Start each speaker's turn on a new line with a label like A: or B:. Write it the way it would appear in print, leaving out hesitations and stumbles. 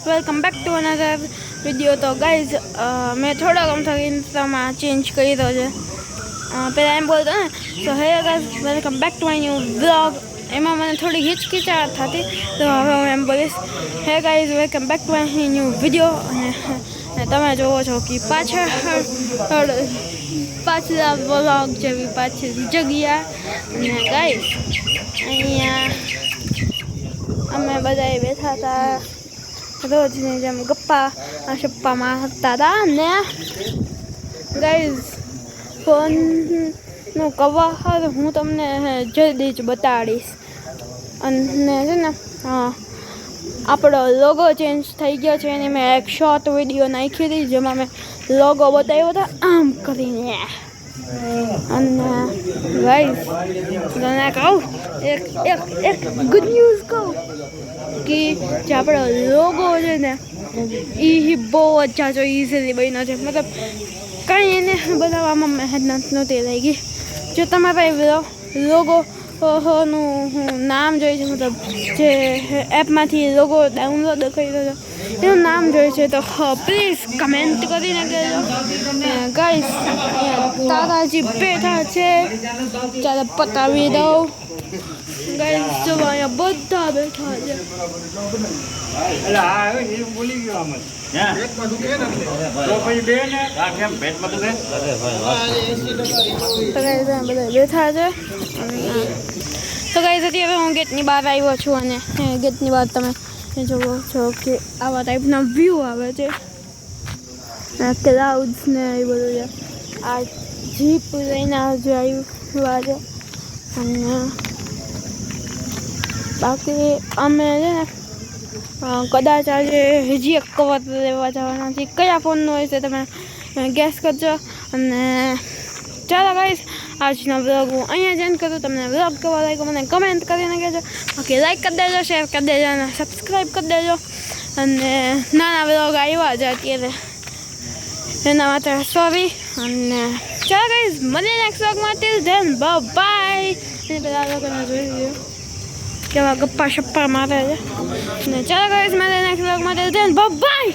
A: Welcome back to another video. તો guys મેં થોડોક અમથો ઇન્સ્ટામાં ચેન્જ કર્યો છે. પહેલાં એમ બોલતો ને તો હે guys welcome back to my new blog. એમાં મને થોડી હિચકિચાટ થતી, તો હવે હું એમ બોલીશ hey guys welcome back to my new video. અને તમે જોવો છો કે પાછલા બ્લોગ જેવી પાછળની જગ્યા. અને ગાઈઝ અહીંયા અમે બધા બેઠા હતા રોજની જેમ ગપ્પા શપ્પામાં હતા ને ગાઈઝ ફોનનું કવર હું તમને જલ્દી જ બતાડીશ. અને છે ને આપણો લોગો ચેન્જ થઈ ગયો છે અને મેં એક શોર્ટ વિડીયો નાખી હતી જેમાં મેં લોગો બતાવ્યો હતો આમ કરીને. અને ગાઈઝ તને કહું એક ગુડ ન્યૂઝ કહું કે જે આપણો લોગો છે ને એ બહુ જ જાજો ઇઝીલી બન્યો છે. મતલબ કંઈ એને બનાવવામાં મહેનત નહોતી લાગી. જો તમારે લોગો નું નામ જોઈએ છે, મતલબ જે એપમાંથી લોગો ડાઉનલોડ કર્યો છે એનું નામ જોઈએ છે તો પ્લીઝ કમેન્ટ કરીને કહેજો. ગાઈસ તારાજી બેઠા છે, ચાલો પતાવી દઉં. ગાઈસ જો અહીંયા બધા બેઠા છે. બધા બેઠા છે. તો ગાઈસ અત્યારે હું ગેટની બહાર આવ્યો છું અને ગેટની બહાર તમે જોવો છો કે આવા ટાઈપના વ્યૂ આવે છે, ક્લાઉડ્સ ને એ બધું છે. આ જીપ લઈને હજુ આવ્યા છે. અને બાકી અમે છે ને કદાચ આજે હજી એક કવર લેવા જવાના છે. કયા ફોનનું હોય છે તમે ગેસ કરજો. અને ચાલો ગાઈસ આજનો વ્લોગ હું અહીંયા જ એન્ડ કરું. તમને વ્લોગ કેવો લાગ્યો મને કમેન્ટ કરીને કહેજો. બાકી લાઈક કરી દેજો, શેર કરી દેજો અને સબસ્ક્રાઈબ કરી દેજો. અને નાના વ્લોગ આવ્યા છે અત્યારે એના માટે સોરી. અને ચાલો ગાઈસ મળીએ નેક્સ્ટ વ્લોગમાં. Till then by. એને પેલા લોકોને જોઈ લો કેવા ગપ્પા શપ્પા મારે છે. અને ચાલો ગાઈસ મળીએ નેક્સ્ટ વ્લોગમાં. Till then by.